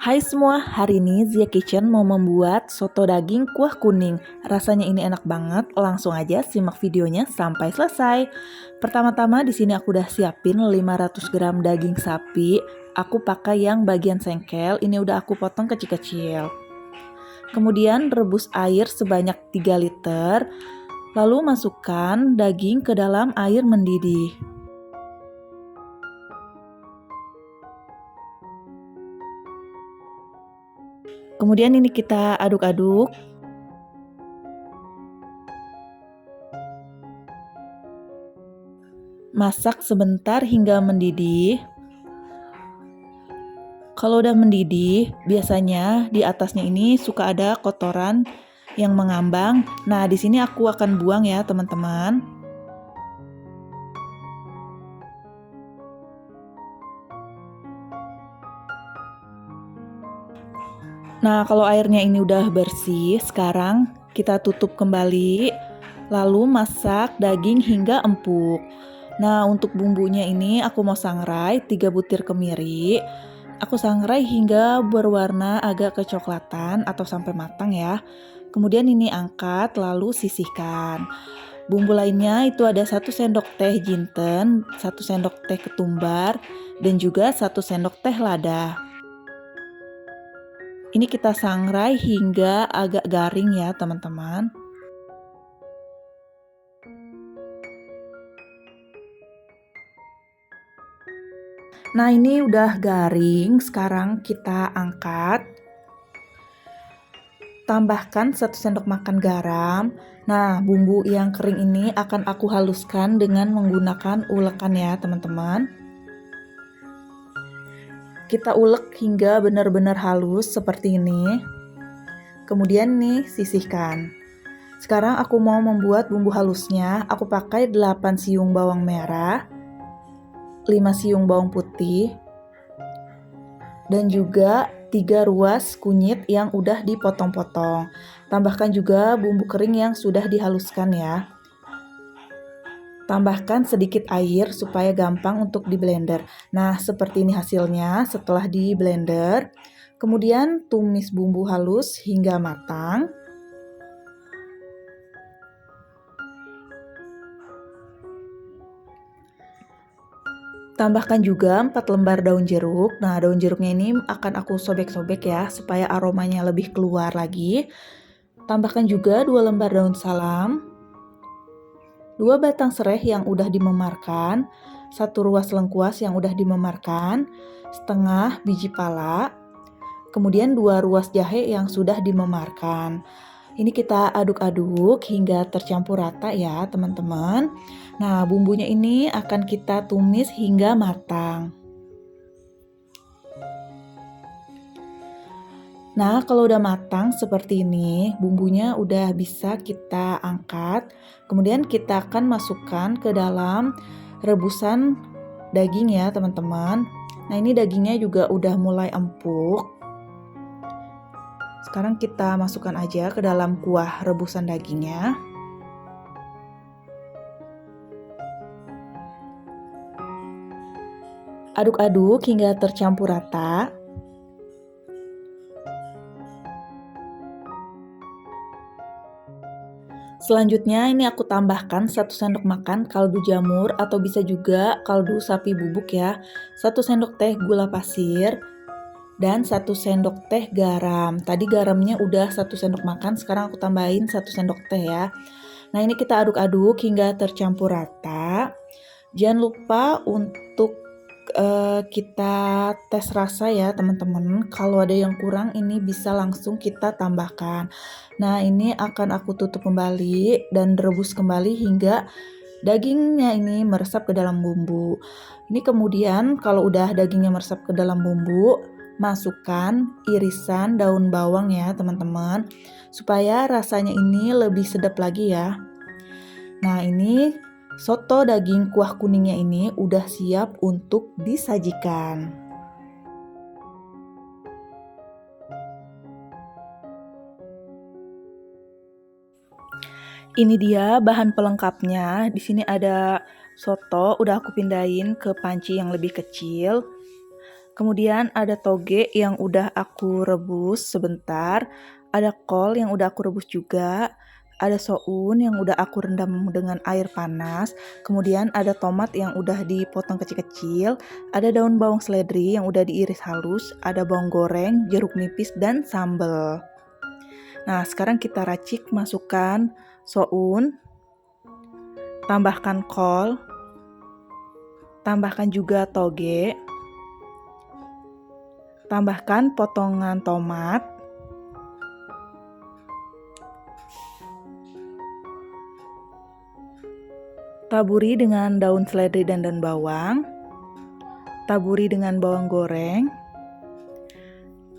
Hai semua, hari ini Zia Kitchen mau membuat soto daging kuah kuning. Rasanya ini enak banget, langsung aja simak videonya sampai selesai. Pertama-tama di sini aku udah siapin 500 gram daging sapi. Aku pakai yang bagian sengkel, ini udah aku potong kecil-kecil. Kemudian rebus air sebanyak 3 liter, lalu masukkan daging ke dalam air mendidih. Kemudian ini kita aduk-aduk. Masak sebentar hingga mendidih. Kalau udah mendidih, biasanya di atasnya ini suka ada kotoran yang mengambang. Nah, di sini aku akan buang ya, teman-teman. Nah, kalau airnya ini udah bersih, sekarang kita tutup kembali, lalu masak daging hingga empuk. Nah, untuk bumbunya ini aku mau sangrai 3 butir kemiri. Aku sangrai hingga berwarna agak kecoklatan atau sampai matang ya. Kemudian ini angkat lalu sisihkan. Bumbu lainnya itu ada 1 sendok teh jinten, 1 sendok teh ketumbar, dan juga 1 sendok teh lada. Ini kita sangrai hingga agak garing ya teman-teman. Nah ini udah garing, sekarang kita angkat. Tambahkan 1 sendok makan garam. Nah bumbu yang kering ini akan aku haluskan dengan menggunakan ulekan ya teman-teman. Kita ulek hingga benar-benar halus seperti ini. Kemudian nih sisihkan. Sekarang aku mau membuat bumbu halusnya. Aku pakai 8 siung bawang merah, 5 siung bawang putih, dan juga 3 ruas kunyit yang udah dipotong-potong. Tambahkan juga bumbu kering yang sudah dihaluskan ya. Tambahkan sedikit air supaya gampang untuk di blender. Nah, seperti ini hasilnya setelah di blender. Kemudian tumis bumbu halus hingga matang. Tambahkan juga 4 lembar daun jeruk. Nah, daun jeruknya ini akan aku sobek-sobek ya supaya aromanya lebih keluar lagi. Tambahkan juga 2 lembar daun salam. 2 batang serai yang udah dimemarkan, 1 ruas lengkuas yang udah dimemarkan, setengah biji pala, kemudian 2 ruas jahe yang sudah dimemarkan. Ini kita aduk-aduk hingga tercampur rata ya teman-teman. Nah bumbunya ini akan kita tumis hingga matang. Nah, kalau udah matang seperti ini, bumbunya udah bisa kita angkat. Kemudian kita akan masukkan ke dalam rebusan daging ya, teman-teman. Nah, ini dagingnya juga udah mulai empuk. Sekarang kita masukkan aja ke dalam kuah rebusan dagingnya. Aduk-aduk hingga tercampur rata. Selanjutnya ini aku tambahkan 1 sendok makan kaldu jamur atau bisa juga kaldu sapi bubuk ya. 1 sendok teh gula pasir dan 1 sendok teh garam. Tadi garamnya udah 1 sendok makan, sekarang aku tambahin 1 sendok teh ya. Nah ini kita aduk-aduk hingga tercampur rata. Jangan lupa untuk kita tes rasa ya teman-teman. Kalau ada yang kurang ini bisa langsung kita tambahkan. Nah ini akan aku tutup kembali dan rebus kembali hingga dagingnya ini meresap ke dalam bumbu. Ini kemudian kalau udah dagingnya meresap ke dalam bumbu, masukkan irisan daun bawang ya teman-teman, supaya rasanya ini lebih sedap lagi ya. Nah ini soto daging kuah kuningnya ini udah siap untuk disajikan. Ini dia bahan pelengkapnya. Di sini ada soto, udah aku pindahin ke panci yang lebih kecil. Kemudian ada toge yang udah aku rebus sebentar, ada kol yang udah aku rebus juga, ada soun yang udah aku rendam dengan air panas, kemudian ada tomat yang udah dipotong kecil-kecil, ada daun bawang seledri yang udah diiris halus, ada bawang goreng, jeruk nipis, dan sambal. Nah, sekarang kita racik, masukkan soun, tambahkan kol, tambahkan juga toge, tambahkan potongan tomat, taburi dengan daun seledri dan daun bawang, taburi dengan bawang goreng,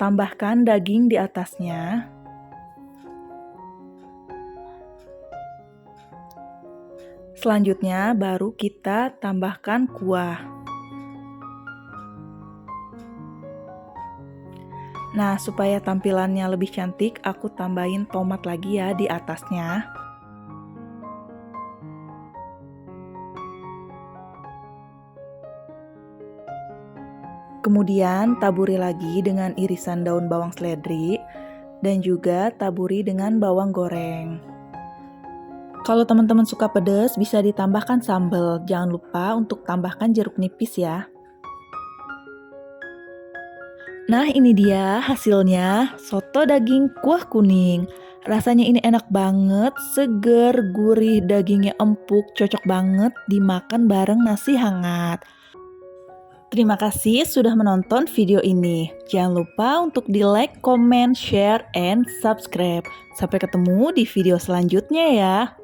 tambahkan daging di atasnya, selanjutnya baru kita tambahkan kuah. Nah, supaya tampilannya lebih cantik, aku tambahin tomat lagi ya di atasnya. Kemudian taburi lagi dengan irisan daun bawang seledri dan juga taburi dengan bawang goreng. Kalau teman-teman suka pedas, bisa ditambahkan sambal. Jangan lupa untuk tambahkan jeruk nipis ya. Nah, ini dia hasilnya, soto daging kuah kuning. Rasanya ini enak banget, seger, gurih, dagingnya empuk, cocok banget dimakan bareng nasi hangat. Terima kasih sudah menonton video ini. Jangan lupa untuk di like, comment, share, and subscribe. Sampai ketemu di video selanjutnya ya.